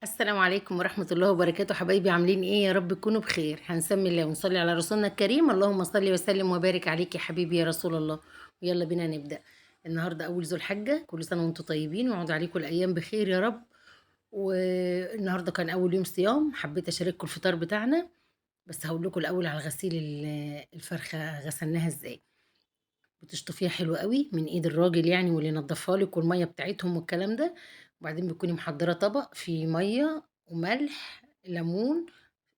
السلام عليكم ورحمة الله وبركاته، حبايبي عاملين ايه؟ يا رب تكونوا بخير. هنسمي الله ونصلي على رسولنا الكريم. اللهم صل وسلم وبارك عليك يا حبيبي يا رسول الله. ويلا بينا نبدأ. النهارده أول ذو الحجة، كل سنة وانتم طيبين ويعود عليكم الأيام بخير يا رب. والنهارده كان أول يوم صيام، حبيت أشارككم الفطار بتاعنا. بس هقول لكم الأول على غسيل الفرخة غسلناها ازاي. بتشطفيها حلو قوي من ايد الراجل يعني، واللي ينضفها لك والميه بتاعتهم والكلام ده. وبعدين بتكوني محضره طبق فيه ميه وملح ليمون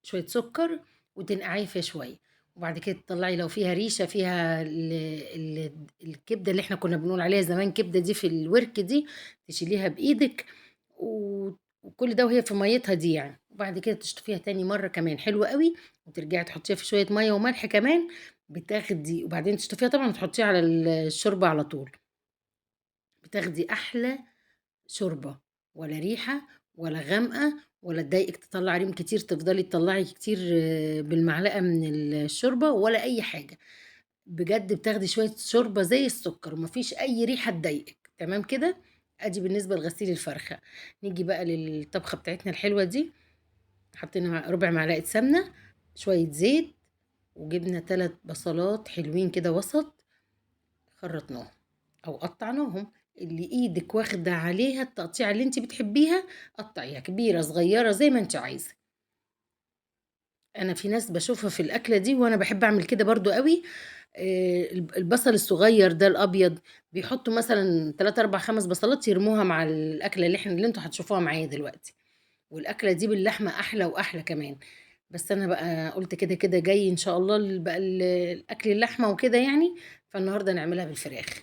شويه سكر، وتنقعيه فيها شويه. وبعد كده تطلعي لو فيها ريشه فيها الكبده اللي احنا كنا بنقول عليها زمان كبده دي في الورك دي، تشيليها بايدك. وكل ده وهي في ميتها دي يعني. وبعد كده تشطفيها تاني مره كمان حلوه قوي، وترجعي تحطيها في شويه ميه وملح كمان. بتاخدي وبعدين تشطفيها طبعا وتحطيها على الشوربة على طول. بتاخدي أحلى شوربة. ولا ريحة ولا غامقة ولا تضايقك تطلع ريم كتير تفضلي تطلعي كتير بالمعلقة من الشوربة ولا أي حاجة. بجد بتاخدي شوية شوربة زي السكر ومفيش أي ريحة تضايقك تمام كده. أدي بالنسبة لغسيل الفرخة. نيجي بقى للطبخة بتاعتنا الحلوة دي. حطينا ربع معلقة سمنة، شوية زيت، وجبنا 3 بصلات حلوين كده وسط، خرطناهم او قطعناهم. اللي ايدك واخده عليها التقطيعه اللي انت بتحبيها، قطعيها كبيره صغيره زي ما انت عايزه. انا في ناس بشوفها في الاكله دي وانا بحب اعمل كده برضو قوي. البصل الصغير ده الابيض، بيحطوا مثلا 3 4 5 بصلات يرموها مع الاكله اللي انتوا هتشوفوها معايا دلوقتي. والاكله دي باللحمه احلى واحلى كمان. بس انا بقى قلت كده كده جاي ان شاء الله بقى الاكل اللحمه وكده يعني. فالنهارده نعملها بالفراخ.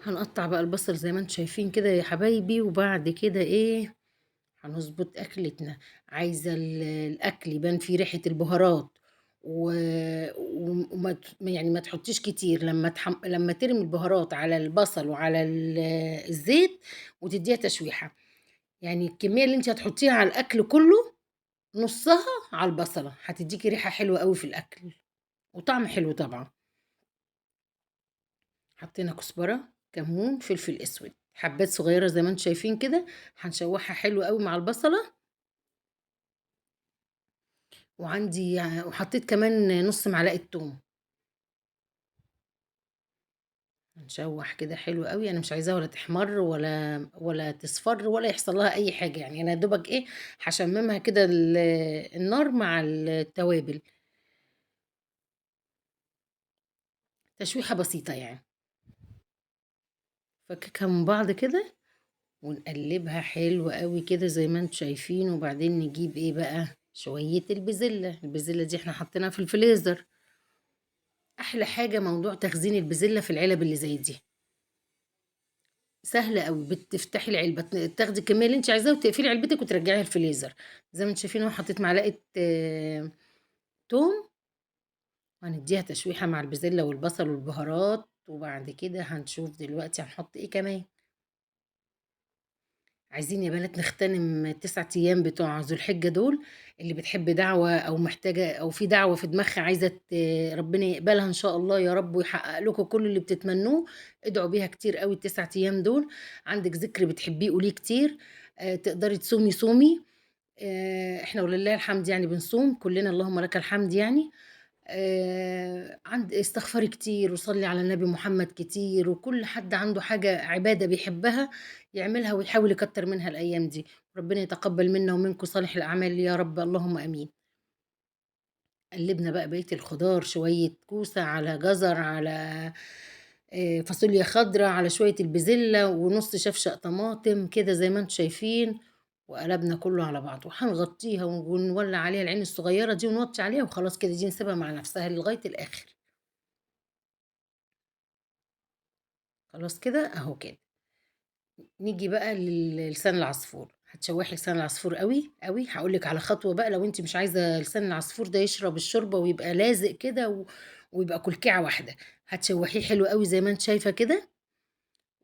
هنقطع بقى البصل زي ما انتم شايفين كده يا حبايبي، وبعد كده ايه؟ هنظبط اكلتنا. عايزه الاكل يبان فيه ريحه البهارات و... يعني ما تحطيش كتير لما ترمي البهارات على البصل وعلى الزيت، وتديها تشويحه. يعني الكميه اللي انت هتحطيها على الاكل كله، نصها على البصله هتديكي ريحه حلوه قوي في الاكل، وطعم حلو طبعا. حطينا كزبرة، كمون، فلفل اسود، حبات صغيرة زي ما انتم شايفين كده. هنشوحها حلو قوي مع البصلة. وحطيت كمان نص معلقة توم. هنشوح كده حلو قوي. انا مش عايزاها ولا تحمر ولا تصفر ولا يحصل لها اي حاجة يعني. انا يا دوبك ايه، هشممها كده النار مع التوابل. تشويحة بسيطة يعني. فككها من بعض كده، ونقلبها حلو قوي كده زي ما انتم شايفين. وبعدين نجيب ايه بقى؟ شوية البزلة دي احنا حطيناها في الفريزر. احلى حاجة موضوع تخزين البزلة في العلب اللي زي دي. سهلة قوي. بتفتحي العلبة، تاخدي الكمية اللي انت عايزاها وتقفلي علبتك وترجعيها الفريزر. زي ما انتم شايفين اهو، حطيت معلقة توم. وهنديها تشويحة مع البزلة والبصل والبهارات. وبعد كده هنشوف دلوقتي هنحط ايه كمان. عايزين يا بنات نغتنم ال9 أيام بتوع ذو الحجة دول. اللي بتحب دعوة أو محتاجة أو في دعوة في دماغها عايزة ربنا يقبلها إن شاء الله يا رب، ويحقق لكم كل اللي بتتمنوه. ادعوا بيها كتير قوي ال9 أيام دول. عندك ذكر بتحبيه قوليه كتير. تقدري تصومي صومي. احنا ولله الحمد يعني بنصوم كلنا، اللهم لك الحمد يعني. استغفري كتير وصلي على النبي محمد كتير، وكل حد عنده حاجة عبادة بيحبها يعملها ويحاول يكتر منها الأيام دي. ربنا يتقبل منا ومنكم صالح الأعمال يا رب، اللهم أمين. قلبنا بقى بقية الخضار، شوية كوسة على جزر على فاصوليا خضراء على شوية البزلة ونص شفشق طماطم كده زي ما انتم شايفين. وقلبنا كله على بعضه، وهنغطيها ونولع عليها العين الصغيرة دي ونوطي عليها وخلاص كده. دي نسيبها مع نفسها لغاية الآخر. خلاص كده اهو كده. نيجي بقى للسان العصفور. هتشوحي لسان العصفور قوي قوي. هقول لك على خطوه بقى لو انت مش عايزه لسان العصفور ده يشرب الشوربه ويبقى لازق كده ويبقى كلكعه واحده. هتشوحيه حلو قوي زي ما انت شايفه كده.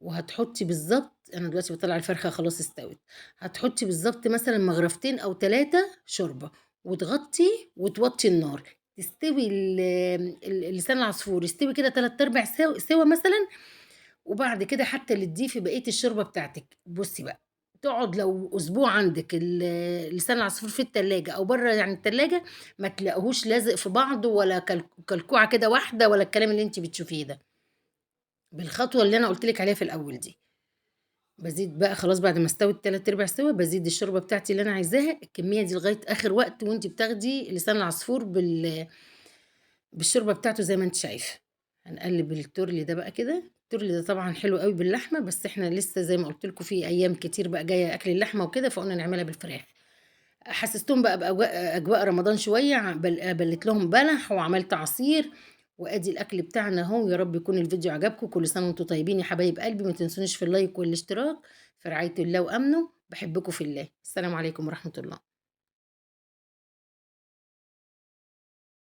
وهتحطي بالظبط، انا دلوقتي بطلع الفرخه خلاص استوت. هتحطي بالظبط مثلا مغرفتين او 3 شوربه، وتغطي وتوطي النار. تستوي لسان العصفور يستوي كده 3 ارباع سوا مثلا. وبعد كده حتى اللي تضيفي بقية الشوربة بتاعتِك. بُصّي بقى، تقعد لو أسبوع عندِك لسان العصفور في التلاجة أو برّه يعني التلاجة، ما تلاقيهوش لازق في بعضه ولا كلكوعة كده واحدة ولا الكلام اللي أنتِ بتشوفيه ده، بالخطوة اللي أنا قُلت لِك عليها في الأول دي. بازيد بقى خلاص بعد ما استوت 3/4 سِوَى، بازيد الشوربة بتاعتي اللي أنا عايزاها، الكمية دي لغاية آخر وقت وأنتِ بتاخدي لسان العصفور بالشوربة بتاعته زي ما أنتِ شايفة. هنقلِّب التورلي ده بقى كده، التورلي ده طبعًا حلو أوي باللحمة، بس إحنا لسه زي ما قُلت لكم في أيام كتير بقى جاية أكل اللحمة وكده، فقُلنا نعملها بالفراخ. حسستهم بقى أجواء رمضان شوية، بلّيت لهم بلح وعملت عصير، وأدي الأكل بتاعنا أهو. يا رب يكون الفيديو عجبكم، كل سنة وأنتم طيبين يا حبايب قلبي، ما تنسونيش في اللايك والاشتراك، في رعاية الله وأمنه، باحبكم في الله. السلام عليكم ورحمة الله.